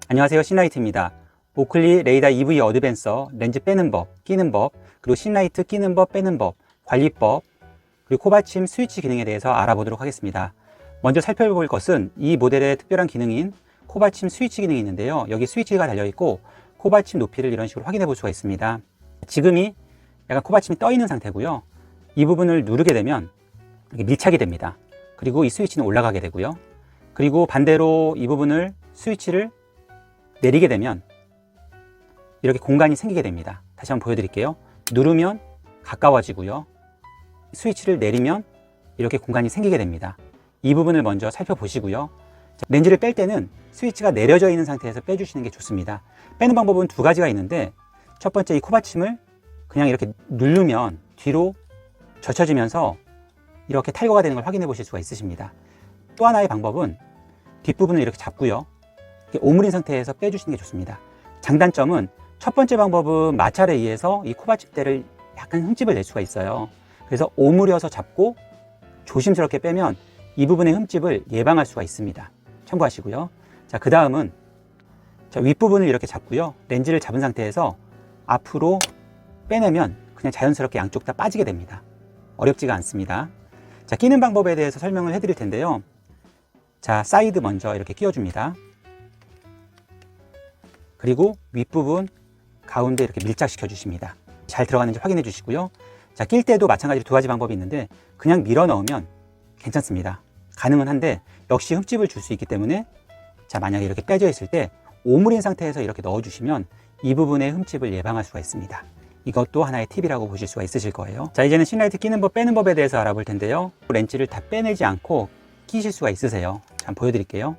안녕하세요, 신라이트입니다. 오클리 레이더 EV 어드밴서 렌즈 빼는 법, 끼는 법, 그리고 신라이트 끼는 법, 빼는 법, 관리법, 그리고 코받침 스위치 기능에 대해서 알아보도록 하겠습니다. 먼저 살펴볼 것은 이 모델의 특별한 기능인 코받침 스위치 기능이 있는데요. 여기 스위치가 달려있고 코받침 높이를 이런 식으로 확인해 볼 수가 있습니다. 지금이 약간 코받침이 떠 있는 상태고요. 이 부분을 누르게 되면 이렇게 밀착이 됩니다. 그리고 이 스위치는 올라가게 되고요. 그리고 반대로 이 부분을 스위치를 내리게 되면 이렇게 공간이 생기게 됩니다. 다시 한번 보여드릴게요. 누르면 가까워지고요. 스위치를 내리면 이렇게 공간이 생기게 됩니다. 이 부분을 먼저 살펴보시고요. 렌즈를 뺄 때는 스위치가 내려져 있는 상태에서 빼주시는 게 좋습니다. 빼는 방법은 두 가지가 있는데, 첫 번째 이 코받침을 그냥 이렇게 누르면 뒤로 젖혀지면서 이렇게 탈거가 되는 걸 확인해 보실 수가 있으십니다. 또 하나의 방법은 뒷부분을 이렇게 잡고요. 이렇게 오므린 상태에서 빼주시는 게 좋습니다. 장단점은 첫 번째 방법은 마찰에 의해서 이 코받침대를 약간 흠집을 낼 수가 있어요. 그래서 오므려서 잡고 조심스럽게 빼면 이 부분의 흠집을 예방할 수가 있습니다. 참고하시고요. 자, 그 다음은 윗부분을 이렇게 잡고요. 렌즈를 잡은 상태에서 앞으로 빼내면 그냥 자연스럽게 양쪽 다 빠지게 됩니다. 어렵지가 않습니다. 자, 끼는 방법에 대해서 설명을 해드릴 텐데요. 자, 사이드 먼저 이렇게 끼워줍니다. 그리고 윗부분 가운데 이렇게 밀착시켜 주십니다. 잘 들어가는지 확인해 주시고요. 자, 낄 때도 마찬가지로 두 가지 방법이 있는데, 그냥 밀어 넣으면 괜찮습니다. 가능은 한데 역시 흠집을 줄 수 있기 때문에, 자, 만약에 이렇게 빼져 있을 때 오므린 상태에서 이렇게 넣어 주시면 이 부분의 흠집을 예방할 수가 있습니다. 이것도 하나의 팁이라고 보실 수가 있으실 거예요. 자, 이제는 신라이트 끼는 법, 빼는 법에 대해서 알아볼 텐데요. 렌즈를 다 빼내지 않고 끼실 수가 있으세요. 자, 한번 보여드릴게요.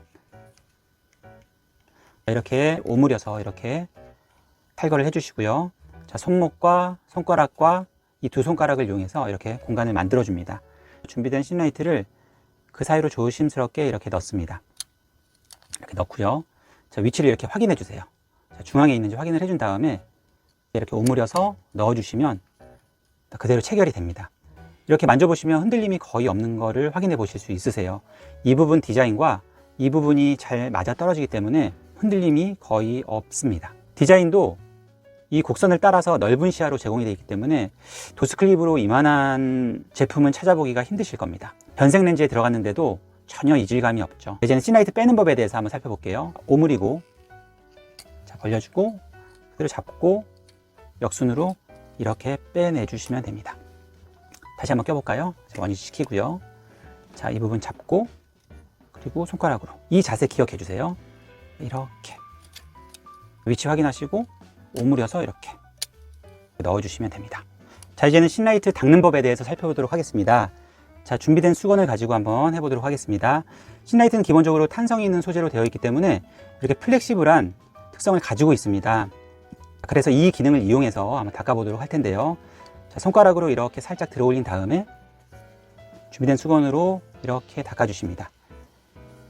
이렇게 오므려서 이렇게 탈거를 해주시고요. 자, 손목과 손가락과 이 두 손가락을 이용해서 이렇게 공간을 만들어 줍니다. 준비된 신라이트를 그 사이로 조심스럽게 이렇게 넣습니다. 이렇게 넣고요. 자, 위치를 이렇게 확인해 주세요. 자, 중앙에 있는지 확인을 해준 다음에 이렇게 오므려서 넣어주시면 그대로 체결이 됩니다. 이렇게 만져보시면 흔들림이 거의 없는 거를 확인해 보실 수 있으세요. 이 부분 디자인과 이 부분이 잘 맞아 떨어지기 때문에 흔들림이 거의 없습니다. 디자인도 이 곡선을 따라서 넓은 시야로 제공이 되어 있기 때문에 도스클립으로 이만한 제품은 찾아보기가 힘드실 겁니다. 변색 렌즈에 들어갔는데도 전혀 이질감이 없죠. 이제는 신라이트 빼는 법에 대해서 한번 살펴볼게요. 오므리고, 자, 벌려주고 그대로 잡고 역순으로 이렇게 빼내주시면 됩니다. 다시 한번 껴볼까요? 원위치 시키고요. 자, 이 부분 잡고 그리고 손가락으로 이 자세 기억해 주세요. 이렇게 위치 확인하시고 오므려서 이렇게 넣어주시면 됩니다. 자, 이제는 신라이트 닦는 법에 대해서 살펴보도록 하겠습니다. 자, 준비된 수건을 가지고 한번 해보도록 하겠습니다. 신라이트는 기본적으로 탄성이 있는 소재로 되어 있기 때문에 이렇게 플렉시블한 특성을 가지고 있습니다. 그래서 이 기능을 이용해서 한번 닦아보도록 할 텐데요. 자, 손가락으로 이렇게 살짝 들어 올린 다음에 준비된 수건으로 이렇게 닦아주십니다.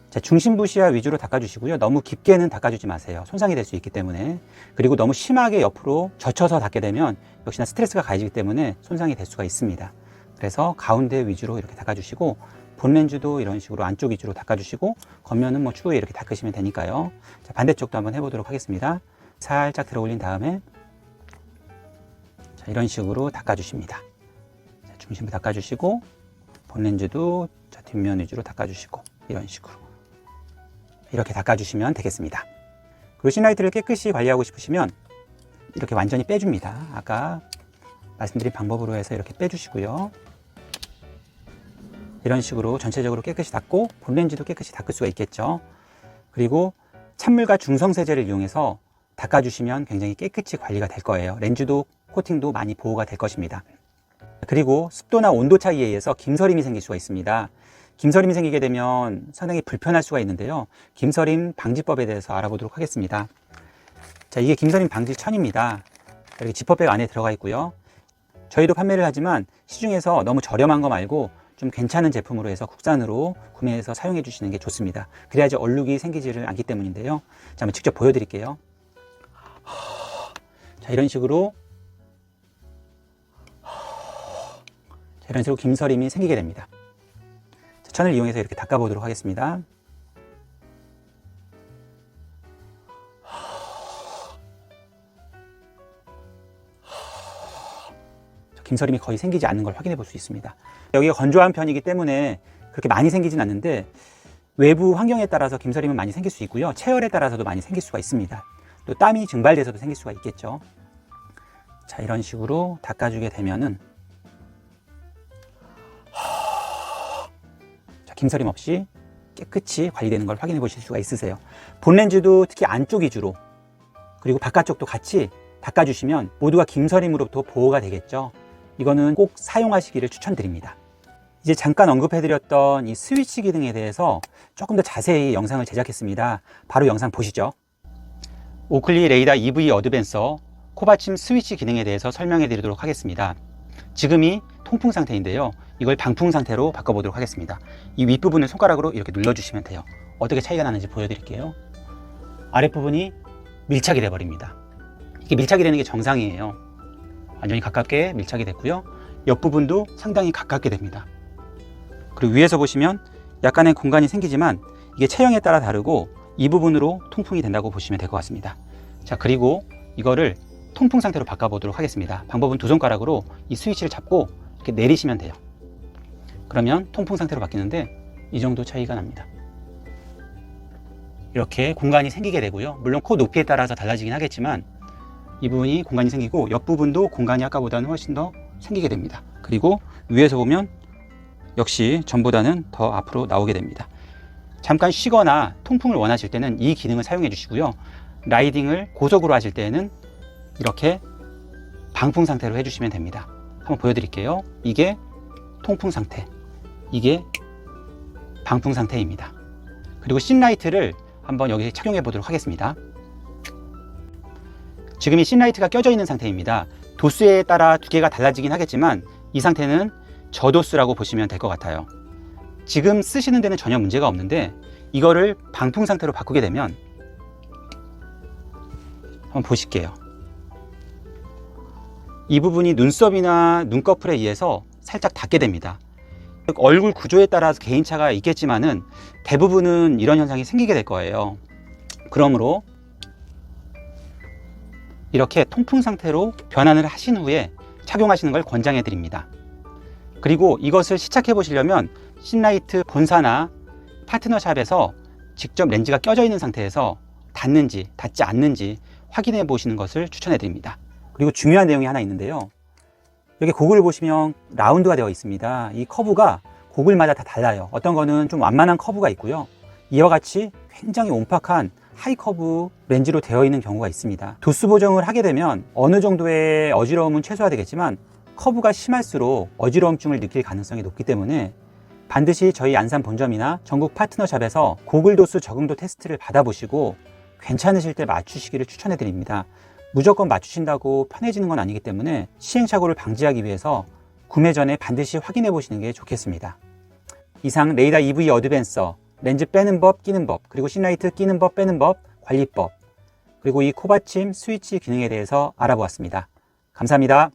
자, 중심부 시야 위주로 닦아주시고요. 너무 깊게는 닦아주지 마세요. 손상이 될 수 있기 때문에. 그리고 너무 심하게 옆으로 젖혀서 닦게 되면 역시나 스트레스가 가해지기 때문에 손상이 될 수가 있습니다. 그래서 가운데 위주로 이렇게 닦아주시고, 본 렌즈도 이런 식으로 안쪽 위주로 닦아주시고, 겉면은 뭐 추후에 이렇게 닦으시면 되니까요. 자, 반대쪽도 한번 해보도록 하겠습니다. 살짝 들어 올린 다음에 자, 이런 식으로 닦아주십니다. 자, 중심부 닦아주시고, 본 렌즈도 자, 뒷면 위주로 닦아주시고, 이런 식으로 이렇게 닦아주시면 되겠습니다. 그리고 신라이트를 깨끗이 관리하고 싶으시면 이렇게 완전히 빼줍니다. 아까 말씀드린 방법으로 해서 이렇게 빼주시고요. 이런 식으로 전체적으로 깨끗이 닦고 본 렌즈도 깨끗이 닦을 수가 있겠죠. 그리고 찬물과 중성세제를 이용해서 닦아주시면 굉장히 깨끗이 관리가 될 거예요. 렌즈도 코팅도 많이 보호가 될 것입니다. 그리고 습도나 온도 차이에 의해서 김서림이 생길 수가 있습니다. 김서림이 생기게 되면 상당히 불편할 수가 있는데요. 김서림 방지법에 대해서 알아보도록 하겠습니다. 자, 이게 김서림 방지 천입니다. 이렇게 지퍼백 안에 들어가 있고요. 저희도 판매를 하지만 시중에서 너무 저렴한 거 말고 좀 괜찮은 제품으로 해서 국산으로 구매해서 사용해 주시는 게 좋습니다. 그래야지 얼룩이 생기지를 않기 때문인데요. 자, 한번 직접 보여드릴게요. 자, 이런 식으로 김서림이 생기게 됩니다. 천을 이용해서 이렇게 닦아보도록 하겠습니다. 김서림이 거의 생기지 않는 걸 확인해 볼 수 있습니다. 여기가 건조한 편이기 때문에 그렇게 많이 생기진 않는데 외부 환경에 따라서 김서림은 많이 생길 수 있고요. 체열에 따라서도 많이 생길 수가 있습니다. 또 땀이 증발돼서도 생길 수가 있겠죠. 자, 이런 식으로 닦아주게 되면은 자, 김서림 없이 깨끗이 관리되는 걸 확인해 보실 수가 있으세요. 본 렌즈도 특히 안쪽 위주로 그리고 바깥쪽도 같이 닦아주시면 모두가 김서림으로부터 보호가 되겠죠. 이거는 꼭 사용하시기를 추천드립니다. 이제 잠깐 언급해드렸던 이 스위치 기능에 대해서 조금 더 자세히 영상을 제작했습니다. 바로 영상 보시죠. 오클리 레이더 EV 어드밴서 코받침 스위치 기능에 대해서 설명해 드리도록 하겠습니다. 지금이 통풍 상태인데요. 이걸 방풍 상태로 바꿔보도록 하겠습니다. 이 윗부분을 손가락으로 이렇게 눌러주시면 돼요. 어떻게 차이가 나는지 보여드릴게요. 아랫부분이 밀착이 돼버립니다. 이게 밀착이 되는 게 정상이에요. 완전히 가깝게 밀착이 됐고요. 옆부분도 상당히 가깝게 됩니다. 그리고 위에서 보시면 약간의 공간이 생기지만 이게 체형에 따라 다르고 이 부분으로 통풍이 된다고 보시면 될 것 같습니다. 자, 그리고 이거를 통풍 상태로 바꿔보도록 하겠습니다. 방법은 두 손가락으로 이 스위치를 잡고 이렇게 내리시면 돼요. 그러면 통풍 상태로 바뀌는데 이 정도 차이가 납니다. 이렇게 공간이 생기게 되고요. 물론 코 높이에 따라서 달라지긴 하겠지만 이 부분이 공간이 생기고 옆부분도 공간이 아까보다는 훨씬 더 생기게 됩니다. 그리고 위에서 보면 역시 전보다는 더 앞으로 나오게 됩니다. 잠깐 쉬거나 통풍을 원하실 때는 이 기능을 사용해 주시고요. 라이딩을 고속으로 하실 때는 이렇게 방풍 상태로 해주시면 됩니다. 한번 보여드릴게요. 이게 통풍 상태, 이게 방풍 상태입니다. 그리고 씬라이트를 한번 여기 착용해 보도록 하겠습니다. 지금 이 씬라이트가 껴져 있는 상태입니다. 도수에 따라 두 개가 달라지긴 하겠지만 이 상태는 저도수라고 보시면 될 것 같아요. 지금 쓰시는 데는 전혀 문제가 없는데 이거를 방풍 상태로 바꾸게 되면 한번 보실게요. 이 부분이 눈썹이나 눈꺼풀에 의해서 살짝 닿게 됩니다. 얼굴 구조에 따라서 개인차가 있겠지만은 대부분은 이런 현상이 생기게 될 거예요. 그러므로 이렇게 통풍 상태로 변환을 하신 후에 착용하시는 걸 권장해 드립니다. 그리고 이것을 시착해 보시려면 씬라이트 본사나 파트너샵에서 직접 렌즈가 껴져 있는 상태에서 닿는지 닿지 않는지 확인해 보시는 것을 추천해 드립니다. 그리고 중요한 내용이 하나 있는데요. 여기 고글을 보시면 라운드가 되어 있습니다. 이 커브가 고글마다 다 달라요. 어떤 거는 좀 완만한 커브가 있고요. 이와 같이 굉장히 온팍한 하이 커브 렌즈로 되어 있는 경우가 있습니다. 도수 보정을 하게 되면 어느 정도의 어지러움은 최소화되겠지만 커브가 심할수록 어지러움증을 느낄 가능성이 높기 때문에 반드시 저희 안산 본점이나 전국 파트너샵에서 고글 도수 적응도 테스트를 받아보시고 괜찮으실 때 맞추시기를 추천해 드립니다. 무조건 맞추신다고 편해지는 건 아니기 때문에 시행착오를 방지하기 위해서 구매 전에 반드시 확인해 보시는 게 좋겠습니다. 이상 레이더 EV 어드밴서 렌즈 빼는 법, 끼는 법, 그리고 씬라이트 끼는 법, 빼는 법, 관리법, 그리고 이 코받침 스위치 기능에 대해서 알아보았습니다. 감사합니다.